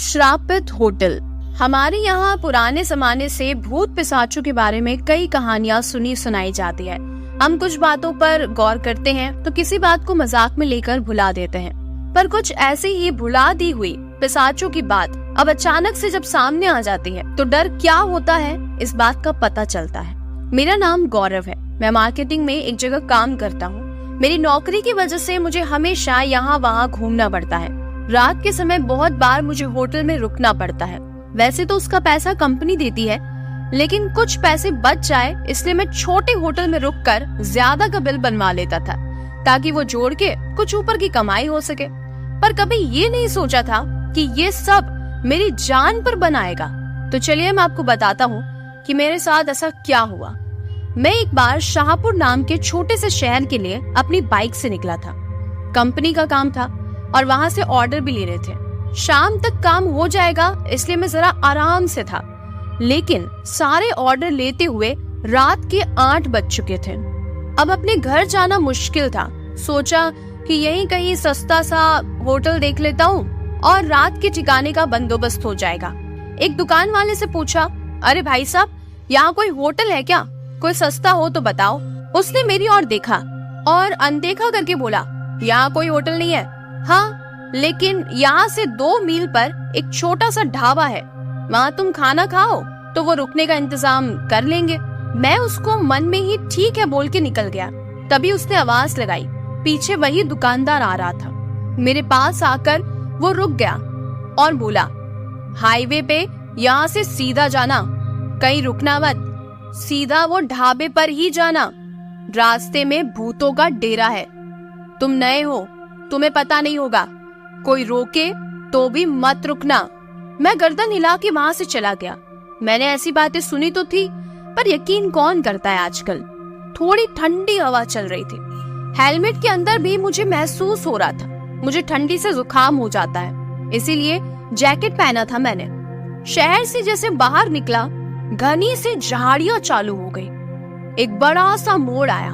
श्रापित होटल। हमारे यहाँ पुराने जमाने से भूत पिशाचों के बारे में कई कहानियां सुनी सुनाई जाती है। हम कुछ बातों पर गौर करते हैं तो किसी बात को मजाक में लेकर भुला देते हैं, पर कुछ ऐसी ही भुला दी हुई पिशाचों की बात अब अचानक से जब सामने आ जाती है तो डर क्या होता है इस बात का पता चलता है। मेरा नाम गौरव है। मैं मार्केटिंग में एक जगह काम करता हूँ। मेरी नौकरी की वजह से मुझे हमेशा यहाँ वहाँ घूमना पड़ता है। रात के समय बहुत बार मुझे होटल में रुकना पड़ता है। वैसे तो उसका पैसा कंपनी देती है, लेकिन कुछ पैसे बच जाए इसलिए मैं छोटे होटल में रुककर ज्यादा का बिल बनवा लेता था, ताकि वो जोड़ के कुछ ऊपर की कमाई हो सके। पर कभी ये नहीं सोचा था कि ये सब मेरी जान पर बनाएगा। तो चलिए मैं आपको बताता हूँ कि मेरे साथ ऐसा क्या हुआ। मैं एक बार शाहपुर नाम के छोटे से शहर के लिए अपनी बाइक से निकला था। कंपनी का काम था और वहाँ से ऑर्डर भी ले रहे थे। शाम तक काम हो जाएगा इसलिए मैं जरा आराम से था, लेकिन सारे ऑर्डर लेते हुए रात के 8 बज चुके थे। अब अपने घर जाना मुश्किल था। सोचा कि यहीं कहीं सस्ता सा होटल देख लेता हूँ और रात के ठिकाने का बंदोबस्त हो जाएगा। एक दुकान वाले से पूछा, अरे भाई साहब, यहाँ कोई होटल है क्या? कोई सस्ता हो तो बताओ। उसने मेरी ओर देखा और अनदेखा करके बोला, यहाँ कोई होटल नहीं है। हाँ, लेकिन यहाँ से 2 मील पर एक छोटा सा ढाबा है, वहाँ तुम खाना खाओ तो वो रुकने का इंतजाम कर लेंगे। मैं उसको मन में ही ठीक है बोल के निकल गया। तभी उसने आवाज लगाई। पीछे वही दुकानदार आ रहा था। मेरे पास आकर वो रुक गया और बोला, हाईवे पे यहाँ से सीधा जाना, कहीं रुकना मत, सीधा वो ढाबे पर ही जाना। रास्ते में भूतों का डेरा है, तुम नए हो, तुम्हें पता नहीं होगा, कोई रोके तो भी मत रुकना। मैं गर्दन हिला के वहाँ से चला गया। मैंने ऐसी बातें सुनी तो थी, पर यकीन कौन करता है आजकल। थोड़ी ठंडी हवा चल रही थी। हेलमेट के अंदर भी मुझे महसूस हो रहा था मुझे ठंडी से जुकाम हो जाता है, इसीलिए जैकेट पहना था मैंने। शहर से जैसे बाहर निकला, घनी से झाड़ियां चालू हो गई। एक बड़ा सा मोड़ आया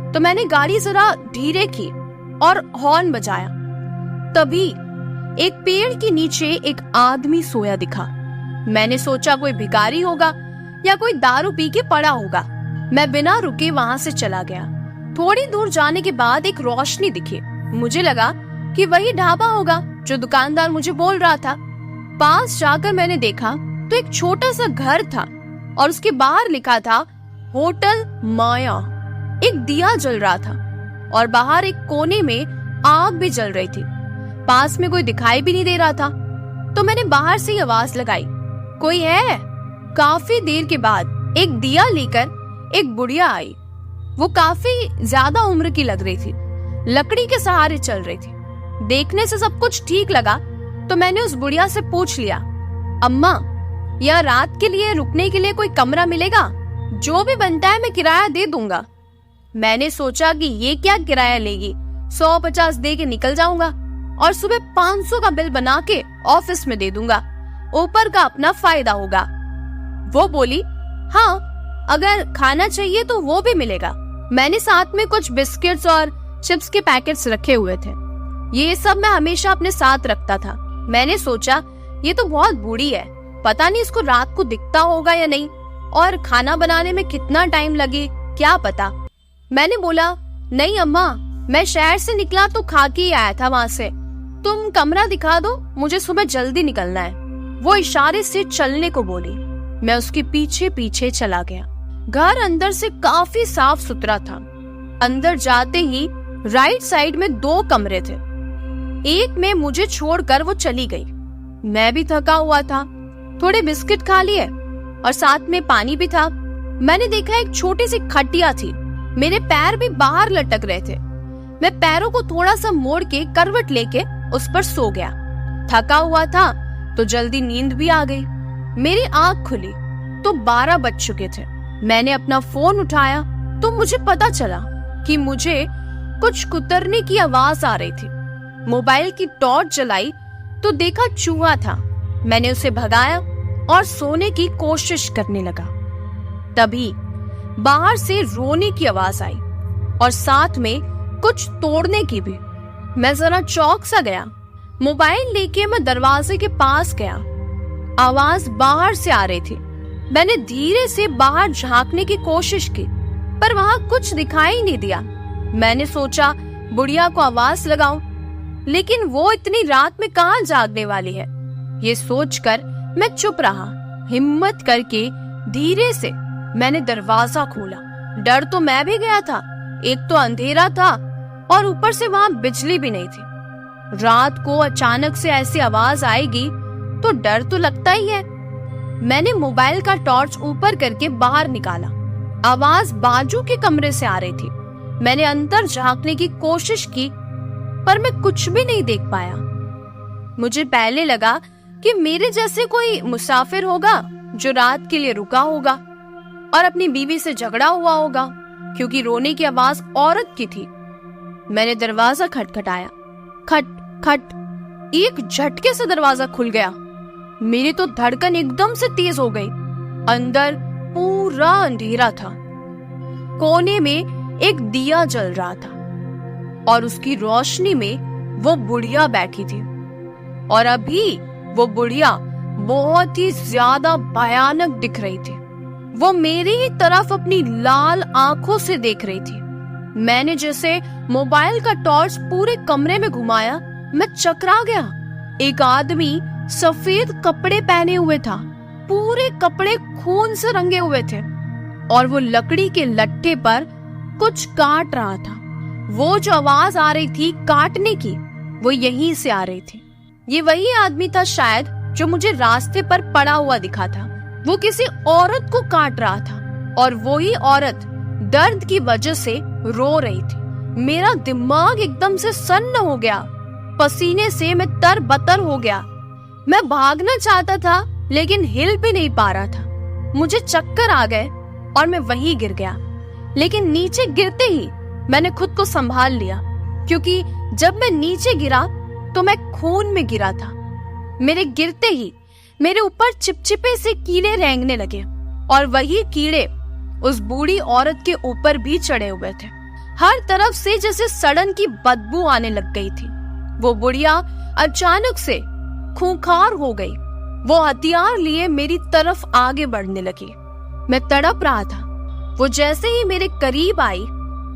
तो मैंने गाड़ी जरा धीरे की और हॉर्न बजाया। तभी एक पेड़ के नीचे एक आदमी सोया दिखा। मैंने सोचा कोई भिखारी होगा या कोई दारू पी के पड़ा होगा। मैं बिना रुके वहां से चला गया। थोड़ी दूर जाने के बाद एक रोशनी दिखी। मुझे लगा कि वही ढाबा होगा जो दुकानदार मुझे बोल रहा था। पास जाकर मैंने देखा तो एक छोटा सा घर था और उसके बाहर लिखा था होटल माया। एक दिया जल रहा था और बाहर एक कोने में आग भी जल रही थी। पास में कोई दिखाई भी नहीं दे रहा था, तो मैंने बाहर से ही आवाज लगाई, कोई है? काफी देर के बाद एक दिया लेकर एक बुढ़िया आई। वो काफी ज्यादा उम्र की लग रही थी, लकड़ी के सहारे चल रही थी। देखने से सब कुछ ठीक लगा तो मैंने उस बुढ़िया से पूछ लिया, अम्मा, यह रात के लिए रुकने के लिए कोई कमरा मिलेगा? जो भी बनता है मैं किराया दे दूंगा। मैंने सोचा कि ये क्या किराया लेगी, 150 दे के निकल जाऊंगा और सुबह 500 का बिल बना के ऑफिस में दे दूंगा, ऊपर का अपना फायदा होगा। वो बोली, हाँ, अगर खाना चाहिए तो वो भी मिलेगा। मैंने साथ में कुछ बिस्किट्स और चिप्स के पैकेट्स रखे हुए थे। ये सब मैं हमेशा अपने साथ रखता था। मैंने सोचा ये तो बहुत बूढ़ी है, पता नहीं इसको रात को दिखता होगा या नहीं, और खाना बनाने में कितना टाइम लगे क्या पता। मैंने बोला, नहीं अम्मा, मैं शहर से निकला तो खा के ही आया था वहाँ से, तुम कमरा दिखा दो, मुझे सुबह जल्दी निकलना है। वो इशारे से चलने को बोली। मैं उसके पीछे पीछे चला गया। घर अंदर से काफी साफ सुथरा था। अंदर जाते ही राइट साइड में 2 कमरे थे। एक में मुझे छोड़कर वो चली गई। मैं भी थका हुआ था, थोड़े बिस्किट खा लिए और साथ में पानी भी था। मैंने देखा एक छोटी सी खटिया थी, मेरे पैर भी बाहर लटक रहे थे। मैं पैरों को थोड़ा सा मोड़ के करवट लेके उस पर सो गया। थका हुआ था तो जल्दी नींद भी आ गई। मेरी आंख खुली तो 12 बज चुके थे। मैंने अपना फोन उठाया तो मुझे पता चला कि मुझे कुछ कुतरने की आवाज आ रही थी। मोबाइल की टॉर्च जलाई तो देखा चूहा था। मैंने उसे भगाया और सोने की कोशिश करने लगा। तभी बाहर से रोने की आवाज आई और साथ में कुछ तोड़ने की भी। मैं जरा चौंक सा गया। मोबाइल लेके मैं दरवाजे के पास गया। आवाज बाहर से आ रही थी। मैंने धीरे से बाहर झांकने की कोशिश की, पर वहां कुछ दिखाई नहीं दिया। मैंने सोचा बुढ़िया को आवाज लगाऊं, लेकिन वो इतनी रात में कहां जागने वाली है। ये सोचकर मैं चुप रहा। हिम्मत करके धीरे से मैंने दरवाजा खोला। डर तो मैं भी गया था। एक तो अंधेरा था और ऊपर से वहां बिजली भी नहीं थी। रात को अचानक से ऐसी आवाज आएगी तो डर तो लगता ही है। मैंने मोबाइल का टॉर्च ऊपर करके बाहर निकाला। आवाज बाजू के कमरे से आ रही थी। मैंने अंदर झांकने की कोशिश की, पर मैं कुछ भी नहीं देख पाया। मुझे पहले लगा कि मेरे जैसे कोई मुसाफिर होगा जो रात के लिए रुका होगा और अपनी बीवी से झगड़ा हुआ होगा, क्योंकि रोने की आवाज औरत की थी। मैंने दरवाजा खटखटाया। खट खट। एक झटके से दरवाजा खुल गया। मेरी तो धड़कन एकदम से तेज हो गई। अंदर पूरा अंधेरा था। कोने में एक दिया जल रहा था और उसकी रोशनी में वो बुढ़िया बैठी थी। और अभी वो बुढ़िया बहुत ही ज्यादा भयानक दिख रही थी। वो मेरी ही तरफ अपनी लाल आंखों से देख रही थी। मैंने जैसे मोबाइल का टॉर्च पूरे कमरे में घुमाया, मैं चकरा गया। एक आदमी सफेद कपड़े पहने हुए था। पूरे कपड़े खून से रंगे हुए थे और वो लकड़ी के लट्ठे पर कुछ काट रहा था। वो जो आवाज आ रही थी काटने की, वो यहीं से आ रही थी। ये वही आदमी था शायद जो मुझे रास्ते पर पड़ा हुआ दिखा था। वो किसी औरत को काट रहा था और वही औरत दर्द की वजह से रो रही थी। मेरा दिमाग एकदम से सन्न हो गया। पसीने से मैं तरबतर हो गया। मैं भागना चाहता था लेकिन हिल भी नहीं पा रहा था। मुझे चक्कर आ गए और मैं वहीं गिर गया। लेकिन नीचे गिरते ही मैंने खुद को संभाल लिया, क्योंकि जब मैं नीचे गिरा तो मैं खून में गिरा था। मेरे गिरते ही मेरे ऊपर चिपचिपे से कीड़े रेंगने लगे और वही कीड़े उस बूढ़ी औरत के ऊपर भी चढ़े हुए थे। हर तरफ से जैसे सड़न की बदबू आने लग गई थी। वो बुढ़िया अचानक से खूंखार हो गई। वो हथियार लिए मेरी तरफ आगे बढ़ने लगी। मैं तड़प रहा था। वो जैसे ही मेरे करीब आई,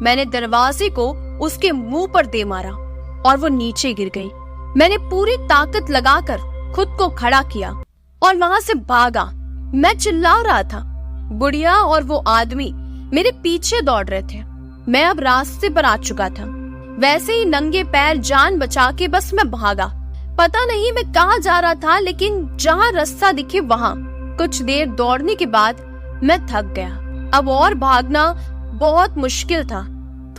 मैंने दरवाजे को उसके मुंह पर दे मारा और वो नीचे गिर गई। मैंने पूरी ताकत लगाकर खुद को खड़ा किया और वहां से भागा। मैं चिल्ला रहा था। बुढ़िया और वो आदमी मेरे पीछे दौड़ रहे थे। मैं अब रास्ते पर आ चुका था। वैसे ही नंगे पैर जान बचा के बस मैं भागा। पता नहीं मैं कहाँ जा रहा था, लेकिन जहाँ रास्ता दिखे वहाँ। कुछ देर दौड़ने के बाद मैं थक गया। अब और भागना बहुत मुश्किल था।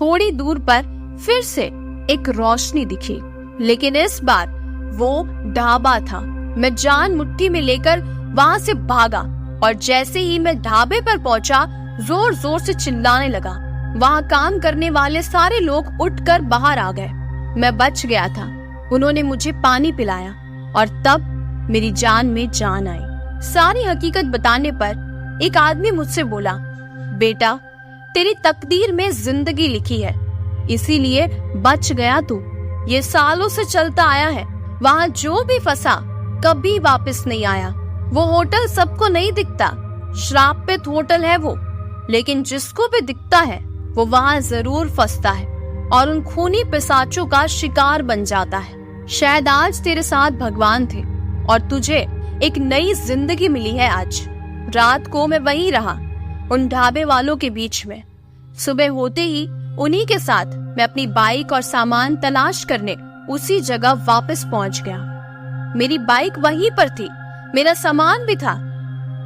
थोड़ी दूर पर फिर से एक रोशनी दिखी, लेकिन इस बार वो ढाबा था। मैं जान मुट्ठी में लेकर वहां से भागा और जैसे ही मैं ढाबे पर पहुंचा, जोर जोर से चिल्लाने लगा। वहां काम करने वाले सारे लोग उठकर बाहर आ गए। मैं बच गया था। उन्होंने मुझे पानी पिलाया और तब मेरी जान में जान आई। सारी हकीकत बताने पर एक आदमी मुझसे बोला, बेटा, तेरी तकदीर में जिंदगी लिखी है, इसीलिए बच गया तू। ये सालों से चलता आया है। वहाँ जो भी फंसा कभी वापस नहीं आया। वो होटल सबको नहीं दिखता, श्रापित होटल है वो, लेकिन जिसको भी दिखता है वो वहाँ जरूर फंसता है और उन खूनी पिशाचों का शिकार बन जाता है। शायद आज तेरे साथ भगवान थे और तुझे एक नई जिंदगी मिली है आज। रात को मैं वहीं रहा, उन ढाबे वालों के बीच में। सुबह होते ही उन्हीं के साथ मैं अपनी बाइक और सामान तलाश करने उसी जगह वापस पहुंच गया। मेरी बाइक वहीं पर थी, मेरा सामान भी था,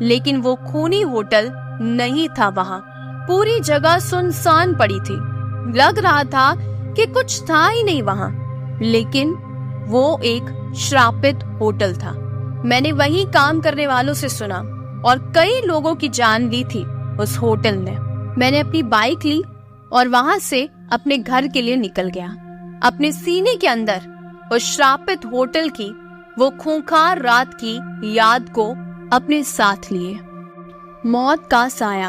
लेकिन वो खूनी होटल नहीं था वहां। पूरी जगह सुनसान पड़ी थी। लग रहा था कि कुछ था ही नहीं वहां, लेकिन वो एक श्रापित होटल था। मैंने वहीं काम करने वालों से सुना और कई लोगों की जान ली थी उस होटल ने। मैंने अपनी बाइक ली और वहां से अपने घर के लिए निकल गया। अपने सीने के अंदर उस श्रापित होटल की वो खूंखार रात की याद को अपने साथ लिए। मौत का साया।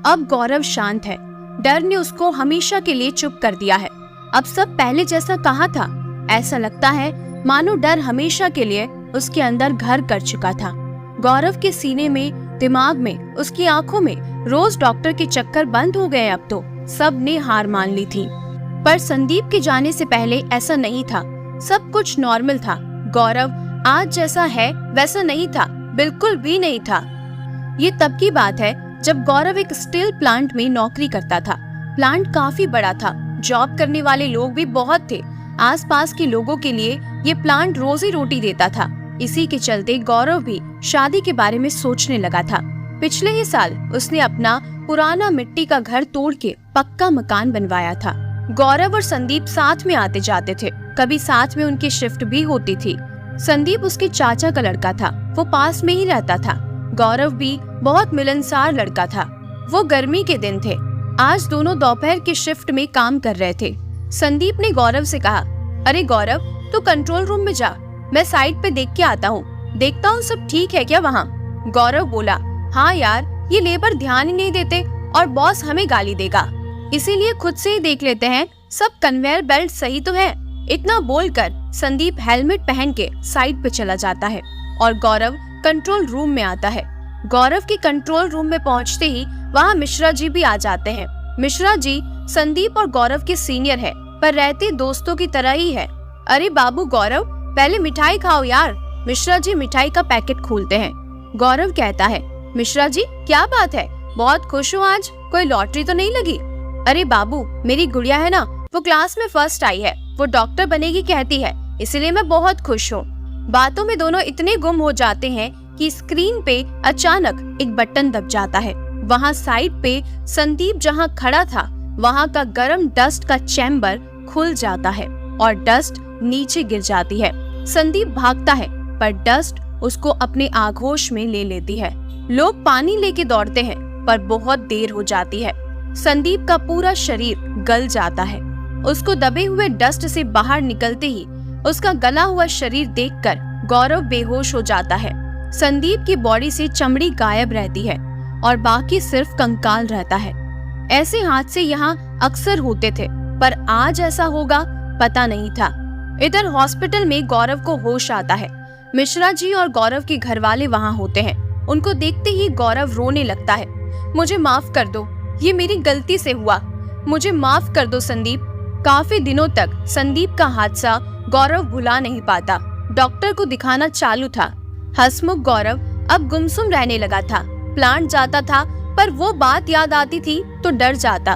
अब गौरव शांत है। डर ने उसको हमेशा के लिए चुप कर दिया है। अब सब पहले जैसा कहाँ था। ऐसा लगता है मानो डर हमेशा के लिए उसके अंदर घर कर चुका था। गौरव के सीने में, दिमाग में, उसकी आंखों में रोज डॉक्टर के चक्कर बंद हो गए। अब तो सब ने हार मान ली थी। पर संदीप के जाने से पहले ऐसा नहीं था। सब कुछ नॉर्मल था। गौरव आज जैसा है वैसा नहीं था, बिल्कुल भी नहीं था। ये तब की बात है जब गौरव एक स्टील प्लांट में नौकरी करता था। प्लांट काफी बड़ा था, जॉब करने वाले लोग भी बहुत थे। आसपास के लोगों के लिए ये प्लांट रोजी रोटी देता था। इसी के चलते गौरव भी शादी के बारे में सोचने लगा था। पिछले ही साल उसने अपना पुराना मिट्टी का घर तोड़ के पक्का मकान बनवाया था। गौरव और संदीप साथ में आते जाते थे, कभी साथ में उनकी शिफ्ट भी होती थी। संदीप उसके चाचा का लड़का था, वो पास में ही रहता था। गौरव भी बहुत मिलनसार लड़का था। वो गर्मी के दिन थे। आज दोनों दोपहर की शिफ्ट में काम कर रहे थे। संदीप ने गौरव से कहा, अरे गौरव, तू कंट्रोल रूम में जा, मैं साइड पे देख के आता हूँ, देखता हूँ सब ठीक है क्या वहाँ। गौरव बोला, हाँ यार, ये लेबर ध्यान ही नहीं देते और बॉस हमें गाली देगा, इसीलिए खुद से ही देख लेते हैं सब कन्वेयर बेल्ट सही तो है। इतना बोलकर संदीप हेलमेट पहन के साइड पे चला जाता है और गौरव कंट्रोल रूम में आता है। गौरव के कंट्रोल रूम में पहुंचते ही वहाँ मिश्रा जी भी आ जाते हैं। मिश्रा जी संदीप और गौरव के सीनियर है, पर रहते दोस्तों की तरह ही है। अरे बाबू गौरव, पहले मिठाई खाओ यार। मिश्रा जी मिठाई का पैकेट खोलते हैं। गौरव कहता है, मिश्रा जी क्या बात है, बहुत खुश हूँ आज, कोई लॉटरी तो नहीं लगी? अरे बाबू, मेरी गुड़िया है ना, वो क्लास में फर्स्ट आई है, वो डॉक्टर बनेगी कहती है, इसलिए मैं बहुत खुश हूँ। बातों में दोनों इतने गुम हो जाते हैं कि स्क्रीन पे अचानक एक बटन दब जाता है। वहाँ साइड पे संदीप जहाँ खड़ा था वहाँ का गर्म डस्ट का चैम्बर खुल जाता है और डस्ट नीचे गिर जाती है। संदीप भागता है पर डस्ट उसको अपने आगोश में ले लेती है। लोग पानी लेके दौड़ते हैं पर बहुत देर हो जाती है। संदीप का पूरा शरीर गल जाता है। उसको दबे हुए डस्ट से बाहर निकलते ही उसका गला हुआ शरीर देखकर गौरव बेहोश हो जाता है। संदीप की बॉडी से चमड़ी गायब रहती है और बाकी सिर्फ कंकाल रहता है। ऐसे हादसे यहाँ अक्सर होते थे, पर आज ऐसा होगा पता नहीं था। इधर हॉस्पिटल में गौरव को होश आता है। मिश्रा जी और गौरव के घर वाले वहाँ होते हैं। उनको देखते ही गौरव रोने लगता है। मुझे माफ कर दो, ये मेरी गलती से हुआ, मुझे माफ कर दो संदीप। काफी दिनों तक संदीप का हादसा गौरव भुला नहीं पाता। डॉक्टर को दिखाना चालू था। हंसमुख गौरव अब गुमसुम रहने लगा था। प्लांट जाता था पर वो बात याद आती थी तो डर जाता।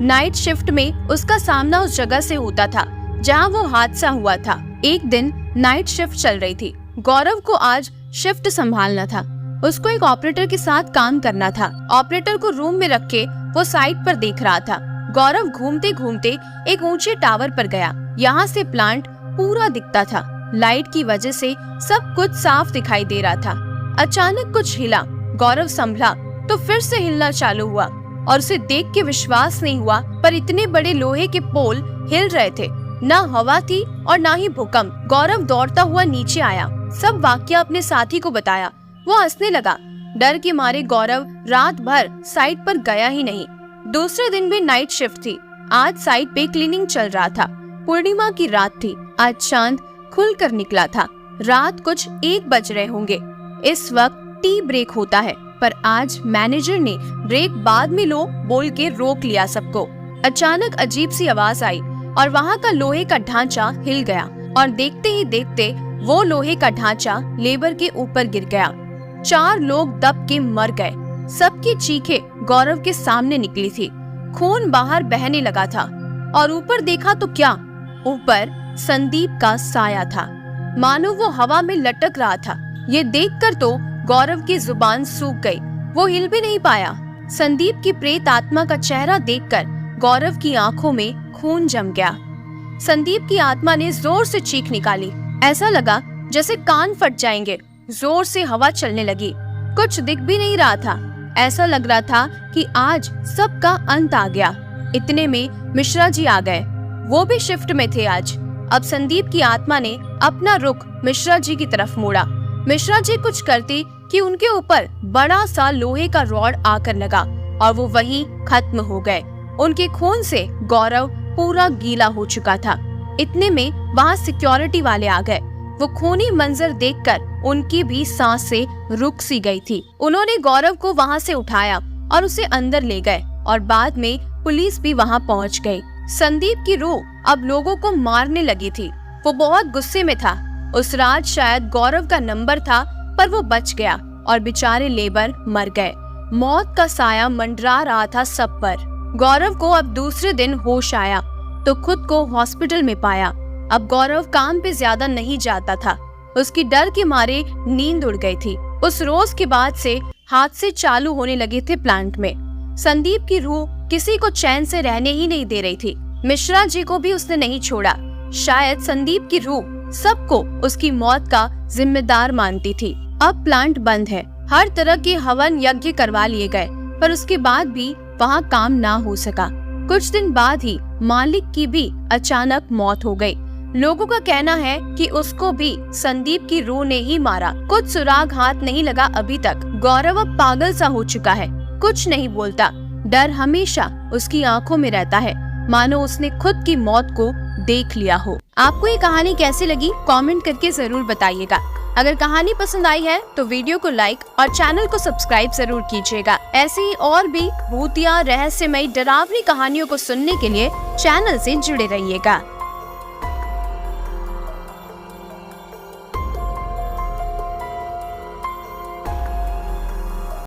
नाइट शिफ्ट में उसका सामना उस जगह से होता था जहाँ वो हादसा हुआ था। एक दिन नाइट शिफ्ट चल रही थी। गौरव को आज शिफ्ट संभालना था। उसको एक ऑपरेटर के साथ काम करना था। ऑपरेटर को रूम में रख के वो साइट पर देख रहा था। गौरव घूमते घूमते एक ऊंचे टावर पर गया। यहाँ से प्लांट पूरा दिखता था। लाइट की वजह से सब कुछ साफ दिखाई दे रहा था। अचानक कुछ हिला। गौरव संभला तो फिर से हिलना चालू हुआ और उसे देख के विश्वास नहीं हुआ, पर इतने बड़े लोहे के पोल हिल रहे थे। ना हवा थी और ना ही भूकंप। गौरव दौड़ता हुआ नीचे आया, सब वाकया अपने साथी को बताया। वो हंसने लगा। डर के मारे गौरव रात भर साइट पर गया ही नहीं। दूसरे दिन भी नाइट शिफ्ट थी। आज साइट पे क्लीनिंग चल रहा था। पूर्णिमा की रात थी। आज चांद खुलकर निकला था। रात कुछ 1 बज रहे होंगे। इस वक्त टी ब्रेक होता है, पर आज मैनेजर ने ब्रेक बाद में लो बोल के रोक लिया सबको। अचानक अजीब सी आवाज आई और वहाँ का लोहे का ढांचा हिल गया और देखते ही देखते वो लोहे का ढांचा लेबर के ऊपर गिर गया। 4 लोग दब के मर गए। सबकी चीखें गौरव के सामने निकली थी। खून बाहर बहने लगा था और ऊपर देखा तो क्या, ऊपर संदीप का साया था, मानो वो हवा में लटक रहा था। ये देखकर तो गौरव की जुबान सूख गई। वो हिल भी नहीं पाया। संदीप की प्रेत आत्मा का चेहरा देखकर गौरव की आंखों में खून जम गया। संदीप की आत्मा ने जोर से चीख निकाली। ऐसा लगा जैसे कान फट जाएंगे। जोर से हवा चलने लगी। कुछ दिख भी नहीं रहा था। ऐसा लग रहा था कि आज सबका अंत आ गया। इतने में मिश्रा जी आ गए। वो भी शिफ्ट में थे आज। अब संदीप की आत्मा ने अपना रुख मिश्रा जी की तरफ मोड़ा। मिश्रा जी कुछ करते कि उनके ऊपर बड़ा सा लोहे का रॉड आकर लगा और वो वहीं खत्म हो गए। उनके खून से गौरव पूरा गीला हो चुका था। इतने में वहाँ सिक्योरिटी वाले आ गए। वो खूनी मंजर देखकर उनकी भी सांसें रुक सी गई थी। उन्होंने गौरव को वहाँ से उठाया और उसे अंदर ले गए और बाद में पुलिस भी वहाँ पहुँच गई। संदीप की रूह अब लोगों को मारने लगी थी। वो बहुत गुस्से में था। उस रात शायद गौरव का नंबर था, पर वो बच गया और बेचारे लेबर मर गए। मौत का साया मंडरा रहा था सब पर। गौरव को अब दूसरे दिन होश आया तो खुद को हॉस्पिटल में पाया। अब गौरव काम पे ज्यादा नहीं जाता था। उसकी डर के मारे नींद उड़ गई थी। उस रोज के बाद से हादसे चालू होने लगे थे प्लांट में। संदीप की रूह किसी को चैन से रहने ही नहीं दे रही थी। मिश्रा जी को भी उसने नहीं छोड़ा। शायद संदीप की रूह सबको उसकी मौत का जिम्मेदार मानती थी। अब प्लांट बंद है। हर तरह के हवन यज्ञ करवा लिए गए, पर उसके बाद भी वहाँ काम ना हो सका। कुछ दिन बाद ही मालिक की भी अचानक मौत हो गई। लोगों का कहना है कि उसको भी संदीप की रूह ने ही मारा। कुछ सुराग हाथ नहीं लगा अभी तक। गौरव अब पागल सा हो चुका है, कुछ नहीं बोलता। डर हमेशा उसकी आंखों में रहता है, मानो उसने खुद की मौत को देख लिया हो। आपको ये कहानी कैसी लगी कमेंट करके जरूर बताइएगा। अगर कहानी पसंद आई है तो वीडियो को लाइक और चैनल को सब्सक्राइब जरूर कीजिएगा। ऐसी ही और भी भूतिया रहस्यमयी डरावनी कहानियों को सुनने के लिए चैनल से जुड़े रहिएगा।